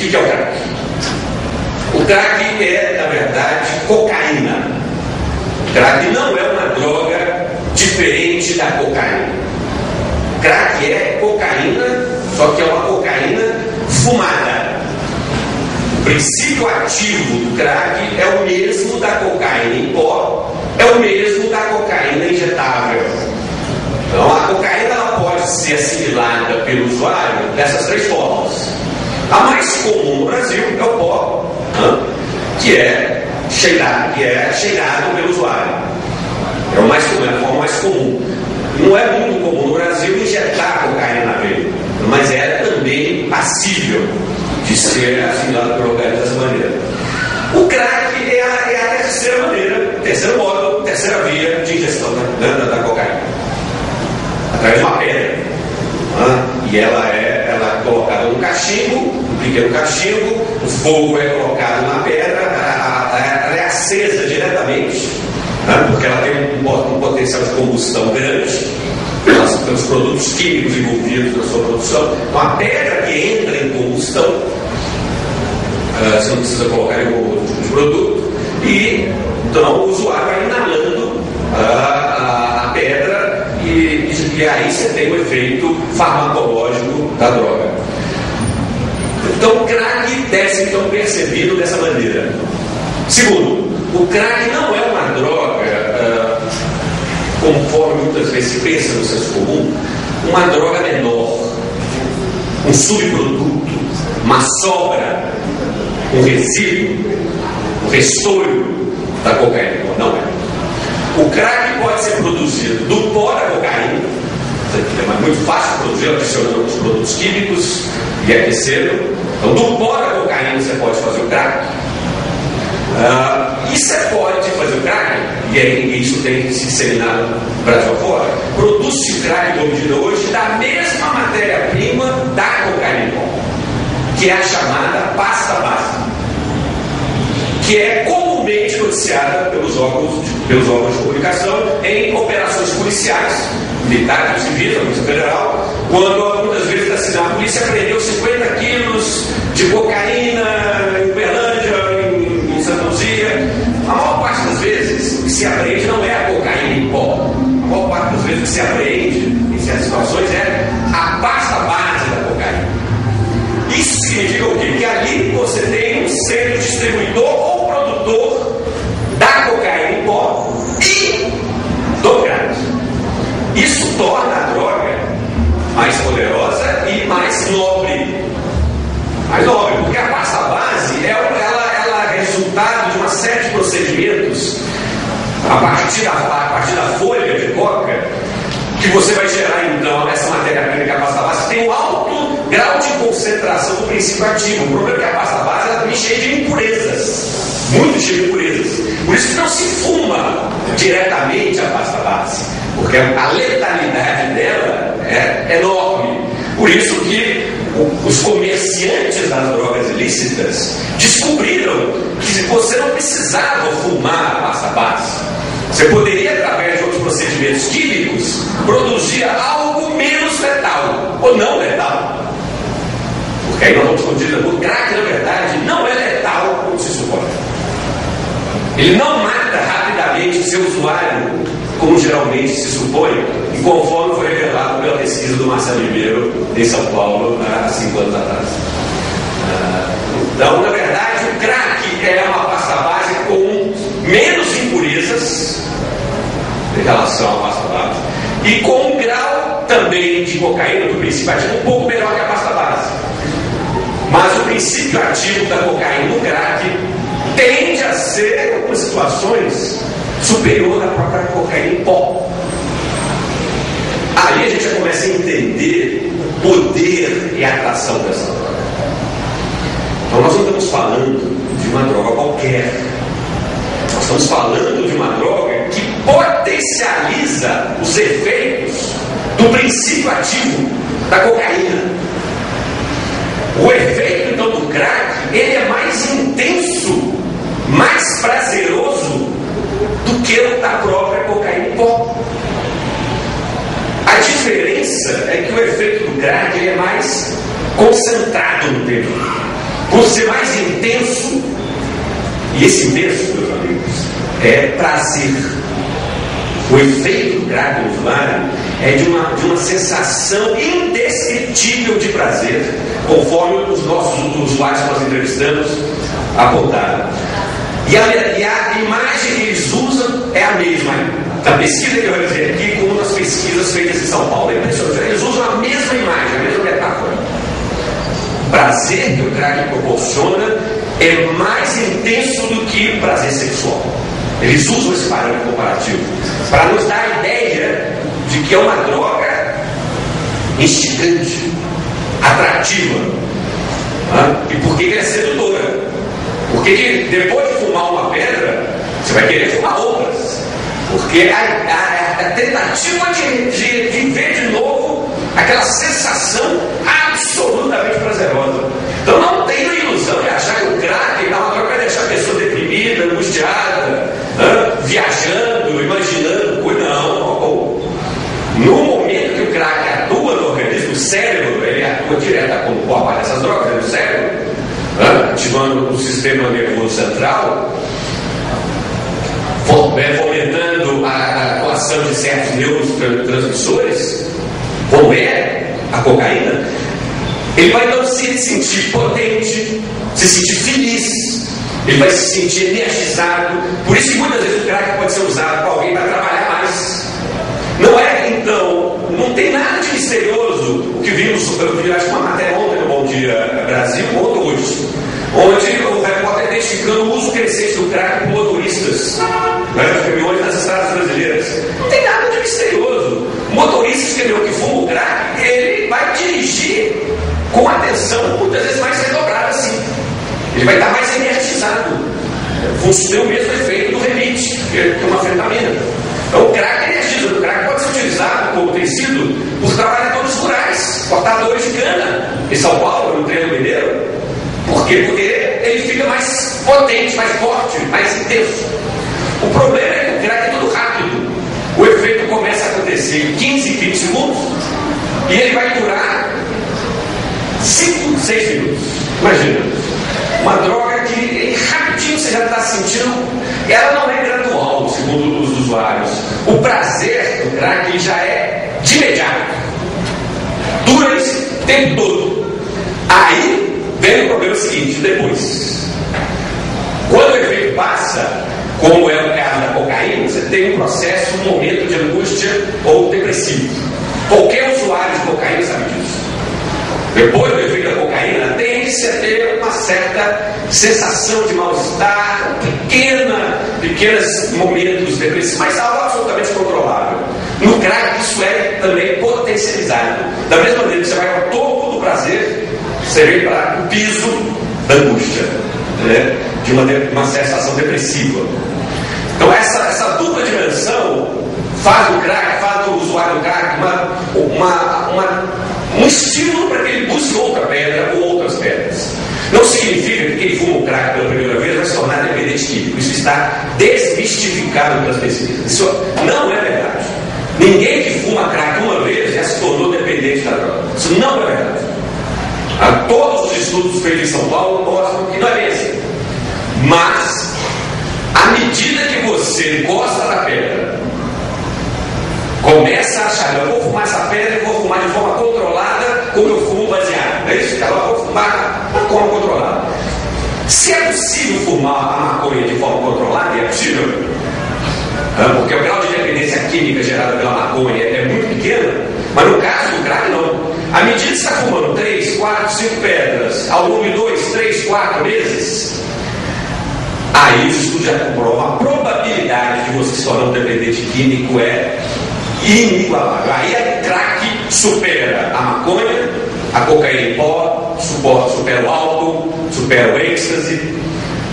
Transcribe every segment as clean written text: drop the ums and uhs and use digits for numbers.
que é o crack? O crack é, na verdade, cocaína. O crack não é uma droga diferente da cocaína. O crack é cocaína, só que é uma cocaína fumada. O princípio ativo do crack é o mesmo da cocaína em pó, é o mesmo da cocaína injetável. Então, a cocaína ela pode ser assimilada pelo usuário dessas três formas. A mais comum no Brasil é o pó, que é cheirado pelo usuário. É a forma mais comum. Não é muito comum no Brasil injetar cocaína na veia, mas é também passível de ser assimilado pelo organismo dessa maneira. O crack é a terceira maneira, terceiro modo, terceira via de ingestão da cocaína. Através de uma pedra. E ela é colocada num cachimbo, um pequeno cachimbo, o fogo é colocado na pedra, ela é acesa diretamente, porque ela tem um potencial de combustão grande pelos produtos químicos envolvidos na sua produção. Então a pedra que entra em combustão, você não precisa colocar em outro tipo de produto, e então o usuário vai inalando a pedra e aí você tem o efeito farmacológico da droga. Então o crack deve ser então percebido dessa maneira. Segundo, o crack não é uma droga, conforme muitas vezes se pensa no senso comum, uma droga menor, um subproduto, uma sobra, um resíduo, um restolho da cocaína. Não é. O crack pode ser produzido do pó da cocaína, é muito fácil produzir adicionando os produtos químicos e aquecendo. Então, do pó da cocaína você pode fazer o crack. E você pode fazer o crack, e isso tem se disseminado no Brasil afora. Produz-se crack no dia de hoje da mesma matéria-prima da cocaína, que é a chamada pasta base, que é comumente noticiada pelos órgãos de comunicação em operações policiais, militares, civis, da Polícia Federal, quando muitas vezes a polícia prendeu 50 quilos de cocaína em Uberlândia, em Santa Luzia. A maior parte das vezes o que se apreende não é a cocaína em pó. A maior parte das vezes o que se apreende em certas situações é a pasta base da cocaína. Isso significa o quê? Que ali você tem um centro distribuidor ou produtor da cocaína em pó e do crack. Isso torna a droga mais poderosa e mais nobre. Mais nobre, porque a pasta base ela é resultado de uma série de procedimentos a partir da folha de coca, que você vai gerar então essa matéria-prima, que a pasta base tem um alto grau de concentração do princípio ativo. O problema é que a pasta base ela é cheia de impurezas, muito cheia de impurezas. Por isso que não se fuma diretamente a pasta base, porque a letalidade dela é enorme. Por isso que os comerciantes das drogas ilícitas descobriram que você não precisava fumar a pasta base. Você poderia, através de outros procedimentos químicos, produzir algo menos letal ou não letal. Porque aí nós vamos continuar. O crack, na verdade, não é letal como se supõe. Ele não mata rapidamente o seu usuário, como geralmente se supõe, e conforme foi revelado pela pesquisa do Marcelo Ribeiro em São Paulo há 5 anos atrás. Então, na verdade, o crack é uma pasta base com menos impurezas em relação à pasta base e com um grau também de cocaína do princípio ativo um pouco melhor que a pasta base. Mas o princípio ativo da cocaína no crack tende a ser, em algumas situações, superior à própria cocaína em pó. Aí a gente já começa a entender o poder e a atração dessa droga. Então nós não estamos falando de uma droga qualquer. Nós estamos falando de uma droga que potencializa os efeitos do princípio ativo da cocaína. O efeito então do crack, ele é mais intenso, mais prazeroso do que o da própria cocaína em pó. A diferença é que o efeito do crack ele é mais concentrado no tempo. por ser mais intenso, e esse intenso, meus amigos, é prazer. O efeito do crack no usuário é de uma sensação indescritível de prazer, conforme os nossos usuários que nós entrevistamos apontaram. E a imagem que eles usam é a mesma. Da pesquisa que eu realizei aqui, com uma das pesquisas feitas em São Paulo. É impressionante. Eles usam a mesma imagem, a mesma metáfora. O prazer que o crack proporciona é mais intenso do que o prazer sexual. Eles usam esse parâmetro comparativo para nos dar a ideia de que é uma droga instigante, atrativa. E por que é sedutora? Porque depois de fumar uma pedra, você vai querer fumar outras. Porque a tentativa de viver de novo aquela sensação absolutamente prazerosa. Então não tem a ilusão de achar que o crack é uma droga para deixar a pessoa deprimida, angustiada, viajando, imaginando coisa. Não. No momento que o crack atua no organismo, o cérebro, ele atua direto com a parte dessas drogas, no cérebro, ativando o sistema nervoso central, fomentando a atuação de certos neurotransmissores, como é a cocaína, ele vai então se sentir potente, se sentir feliz, ele vai se sentir energizado. Por isso que muitas vezes o crack pode ser usado para alguém para trabalhar mais. Não é, então, não tem nada de misterioso o que vimos. Eu vi, acho, uma matéria ontem no Bom Dia Brasil, ontem ou hoje, onde o repórter identificando o uso crescente do crack por motoristas, de caminhões nas estradas brasileiras. Não tem nada de misterioso. O motorista de caminhão que fuma o crack, ele vai dirigir com atenção, muitas vezes mais redobrada assim. Ele vai estar mais energizado. Tem o mesmo efeito do Remit, que é uma anfetamina. Então o crack energiza. O crack pode ser utilizado como tem sido por trabalhadores rurais, cortadores de cana em São Paulo, no Triângulo Mineiro. Por quê? Porque ele fica mais potente, mais forte, mais intenso. O problema é que o crack é tudo rápido. O efeito começa a acontecer em 15, 20 segundos e ele vai durar 5, 6 minutos. Imagina, uma droga que rapidinho você já está sentindo, ela não é gradual, segundo os usuários. O prazer do crack já é de imediato, dura esse tempo todo. Aí vem o problema seguinte, depois. Quando o efeito passa, como é o caso da cocaína, você tem um processo, um momento de angústia ou depressivo. Qualquer usuário de cocaína sabe disso. Depois do efeito da cocaína, tende-se a ter uma certa sensação de mal-estar, pequenos momentos depressivos, mas algo absolutamente controlável. No crack, isso é também potencializado. Da mesma maneira que você vai ao topo do prazer, você vem para o piso da angústia, né? De uma sensação depressiva. Então essa dupla dimensão faz do usuário do crack um estímulo para que ele busque outra pedra ou outras pedras. Não significa que quem fuma o crack pela primeira vez vai se tornar dependente químico. Isso está desmistificado pelas pesquisas. Isso não é verdade. Ninguém que fuma crack uma vez já se tornou dependente da droga. Isso não é verdade. Todos os estudos feitos em São Paulo mostram que não é bem assim. Mas, à medida que você gosta da pedra, começa a achar, eu vou fumar essa pedra, eu vou fumar de forma controlada, como eu fumo baseado. É isso? Eu vou fumar de forma controlada. Se é possível fumar a maconha de forma controlada, é possível. Porque o grau de dependência química gerada pela maconha é muito pequeno, mas no caso do crack não. À medida que você está fumando 3, 4, 5 pedras, ao longo de 2, 3, 4 meses, aí os estudos já comprovam a probabilidade de você se tornar um dependente químico é inigualável. Aí a crack supera a maconha, a cocaína em pó, supera o álcool, supera o êxtase,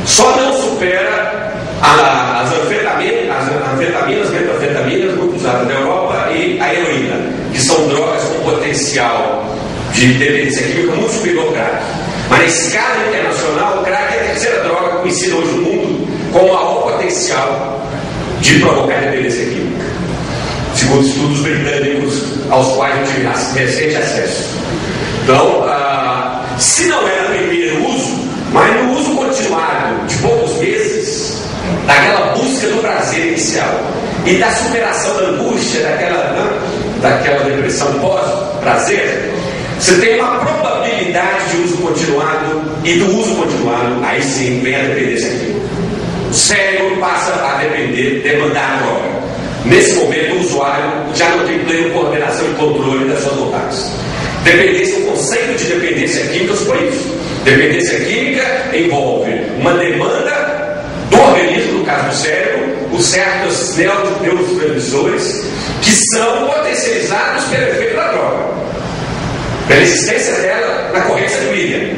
só não supera as anfetaminas, metanfetaminas, muito usadas na Europa, e a heroína, que são drogas com potencial de dependência química muito superior ao crack. Mas na escala internacional, o crack é a terceira droga conhecida hoje no mundo com maior potencial de provocar dependência química, segundo estudos britânicos aos quais eu tive recente acesso. Então, se não era primeiro uso, Mas no uso continuado de poucos meses, daquela busca do prazer inicial e da superação da angústia, daquela depressão pós-prazer, você tem uma probabilidade de uso continuado, e do uso continuado, aí sim vem a dependência química. O cérebro passa a demandar a droga. Nesse momento, o usuário já não tem plena coordenação e controle das suas vontades. Dependência, o conceito de dependência química foi isso. Dependência química envolve uma demanda do organismo, no caso do cérebro, por certos neurotransmissores que são potencializados pelo efeito da droga, pela existência dela na corrente sanguínea.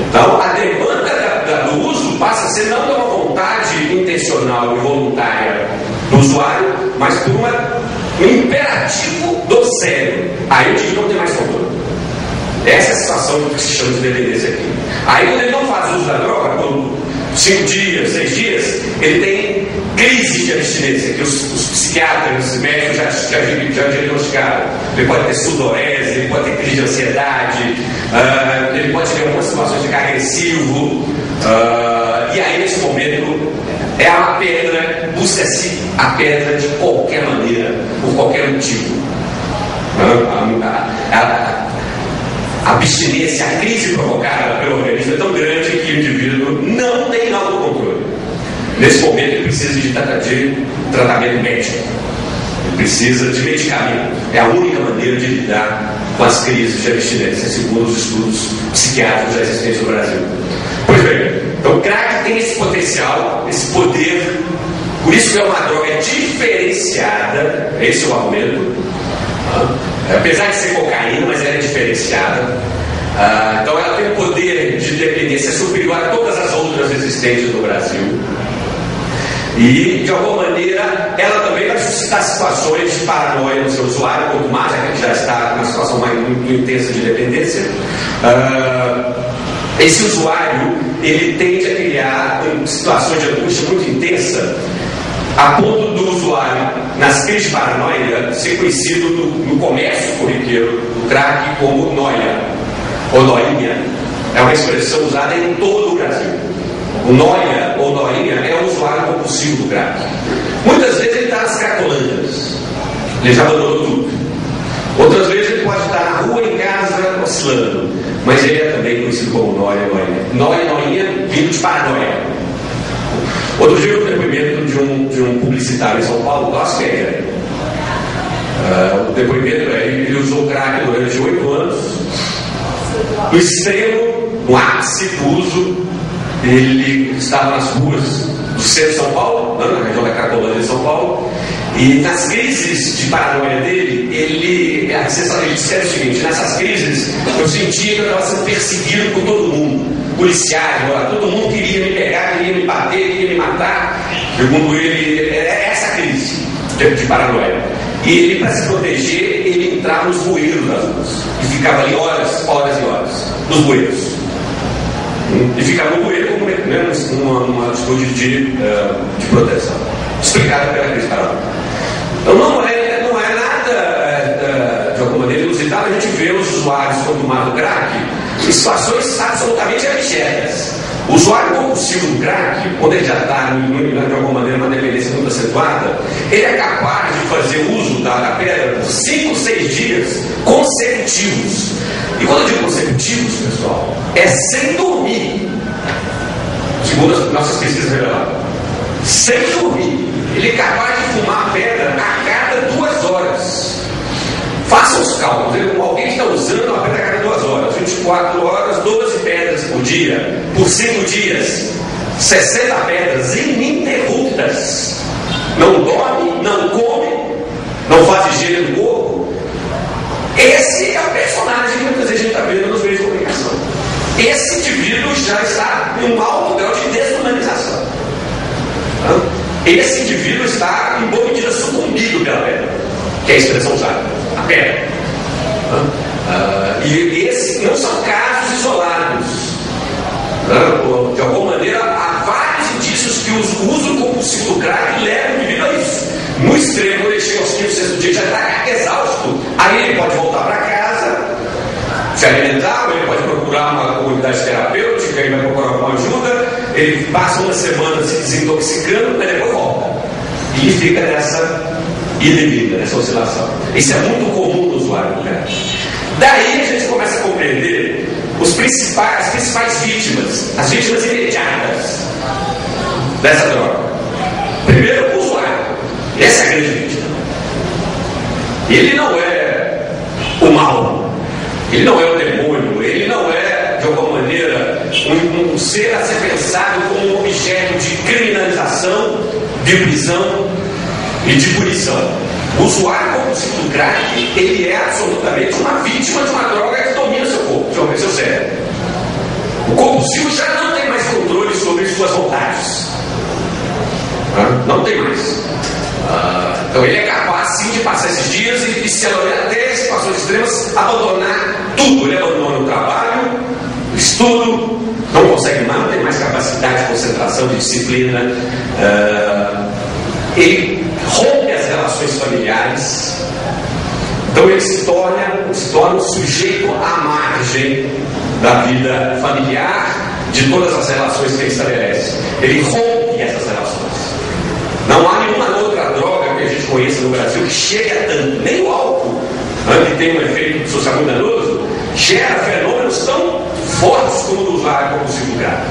Então, a demanda do uso passa a ser não de uma vontade intencional e voluntária do usuário, mas por um imperativo do cérebro. Aí o indivíduo não tem mais controle. Essa é a situação que se chama de dependência aqui. Aí, quando ele não faz uso da droga, por 5 dias, 6 dias, ele tem crise de abstinência, que os psiquiatras, os médicos já diagnosticaram. Ele pode ter sudorese, ele pode ter crise de ansiedade, ele pode ter algumas situações de ficar agressivo, e aí nesse momento é uma pedra, busca-se a pedra de qualquer maneira, por qualquer motivo. A abstinência, a crise provocada pelo organismo é tão grande que o indivíduo não tem autocontrole. Nesse momento ele precisa de tratamento médico, ele precisa de medicamento. É a única maneira de lidar com as crises de abstinência, segundo os estudos psiquiátricos já existentes no Brasil. Pois bem, então o crack tem esse potencial, esse poder, por isso que é uma droga diferenciada, esse é o argumento. Apesar de ser cocaína, mas ela é diferenciada. Então ela tem um poder de dependência superior a todas as outras existentes no Brasil. E, de alguma maneira, ela também vai suscitar situações de paranoia no seu usuário, quanto mais aquele já está numa situação muito intensa de dependência. Esse usuário, ele tende a criar situações de angústia muito intensa, a ponto do usuário, nas crises de paranoia, ser conhecido no comércio corriqueiro do crack como noia, ou noinha. É uma expressão usada em todo o Brasil. O noia ou noinha é um usuário compulsivo do crack. Muitas vezes ele está nas cracolândias, ele já abandonou tudo. Outras vezes ele pode estar na rua, em casa, oscilando, mas ele é também conhecido como noia ou noinha. Noia e noinha vindo de paranoia. Outro dia eu vi um depoimento de um publicitário em São Paulo, Klaus Keller. O depoimento é: ele usou crack durante 8 anos, no extremo, no ápice do uso. Ele estava nas ruas do centro de São Paulo, na região da Cracolândia de São Paulo, e nas crises de paranoia dele, ele descreve o seguinte: nessas crises eu sentia que eu estava sendo perseguido por todo mundo, policiais, todo mundo queria me pegar, queria me bater, queria me matar. Segundo ele, é essa crise de paranoia. E ele, para se proteger, ele entrava nos bueiros das ruas e ficava ali horas e horas nos bueiros. E ficava no bueiro como uma atitude de proteção, explicada pela crise paranoia. Então não é nada de alguma maneira inusitado a gente ver os usuários quando tomaram crack em situações absolutamente abjetas. O usuário compulsivo do crack, quando ele já está de alguma maneira numa dependência muito acentuada, ele é capaz de fazer uso da pedra por 5, 6 dias consecutivos. E quando eu digo consecutivos, pessoal, é sem dormir, segundo as nossas pesquisas revelaram. Sem dormir. Ele é capaz de fumar pedra a cada 2 horas. Façam os cálculos. Alguém que está usando uma pedra a cada 2 horas, 24 horas, 12 pedras por dia, por 5 dias, 60 pedras ininterruptas. Não dorme, não come, não faz higiene do corpo. Esse é o personagem que muitas vezes a gente está vendo nos meios de comunicação. Esse indivíduo já está em um alto grau de desumanização. Esse indivíduo está, em boa medida, sucumbido pela pedra, que é a expressão usada, a pedra. E esses não são casos isolados. De alguma maneira, há vários indícios que o uso compulsivo do crack leva o indivíduo a isso. No extremo, quando ele chega aos 5º, 6º dia, já está exausto. Aí ele pode voltar para casa, se alimentar, ou ele pode procurar uma comunidade terapêutica ele vai procurar uma ajuda, ele passa uma semana se desintoxicando, mas depois volta. E fica nessa ida e vinda, nessa oscilação. Isso é muito comum no usuário do crack. Daí a gente começa a compreender as principais vítimas, as vítimas imediatas dessa droga. Primeiro, o usuário. Essa é a grande vítima. Ele não é o mal, ele não é o demônio, ele não é, de alguma maneira, um ser a ser pensado como um objeto de criminalização, de prisão e de punição. O usuário compulsivo do crack, ele é absolutamente uma vítima de uma droga que domina seu corpo, seu cérebro. O compulsivo já não tem mais controle sobre suas vontades. Não tem mais. Então ele é capaz sim de passar esses dias e se até situações extremas, abandonar tudo. Ele abandona o trabalho, o estudo, não consegue mais, não tem mais capacidade de concentração, de disciplina. Ele rompe as relações familiares. Então ele se torna um sujeito à margem da vida familiar, de todas as relações que ele estabelece. Ele rompe essas relações. Não há nenhuma outra droga que a gente conheça no Brasil que chegue a tanto. Nem o álcool, que tem um efeito social muito danoso, gera fenômenos tão fortes como o do usuário compulsivo do crack.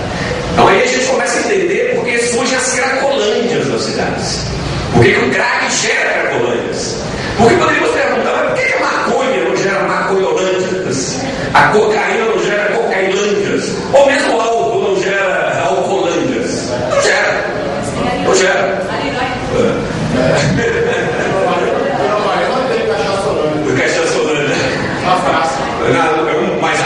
Então aí a gente começa a entender por que surgem as cracolândias nas cidades. Por que o crack gera cracolândias? Porque poderíamos perguntar, mas por que a maconha não gera maconholândias? A cocaína não gera cocailândias? Ou mesmo o álcool não gera alcoolândias? Não gera. Não gera. Mas é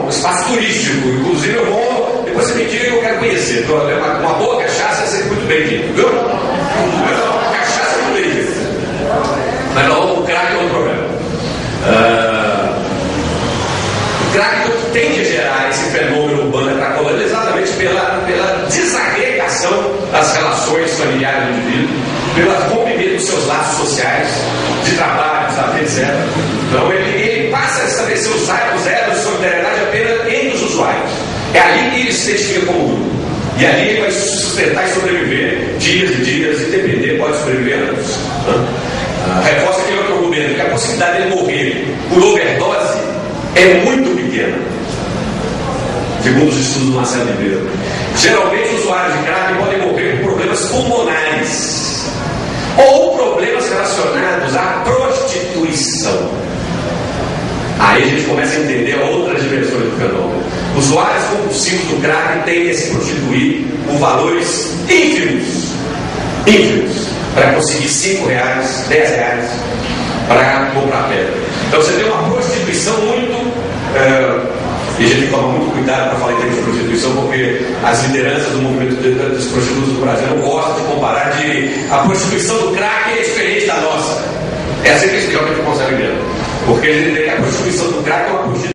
um espaço turístico. Inclusive eu vou. Depois você me diga que eu quero conhecer. Uma boa cachaça é sempre muito bem-vindo, viu? Uma cachaça é muito bem-vinda. Mas não, o crack é outro problema. O crack tende a gerar esse fenômeno urbano da colônia exatamente pela desagregação das relações familiares do indivíduo, pelo rompimento dos seus laços sociais, de trabalho, etc. Então ele passa a estabelecer os elos de solidariedade apenas entre os usuários. É ali que ele se identifica como grupo. E ali ele vai se sustentar e sobreviver dias e dias, e depender, pode sobreviver anos. Reforça aquele outro argumento, que a possibilidade dele morrer por overdose é muito pequena, segundo os estudos do Marcelo Ribeiro. Geralmente os usuários de crack podem morrer por problemas pulmonares ou problemas relacionados à prostituição. Aí a gente começa a entender outras dimensões do fenômeno. Usuários compulsivos do crack tendem a se prostituir por valores ínfimos para conseguir R$5, R$10 para comprar pedra. Então você tem uma prostituição muito. E a gente tem que tomar muito cuidado para falar em termos de prostituição, porque as lideranças do movimento dos prostitutos do Brasil não gostam de comparar a prostituição do crack é diferente da nossa. É assim que eles realmente conseguem ver. Porque a prostituição do crack é uma prostituição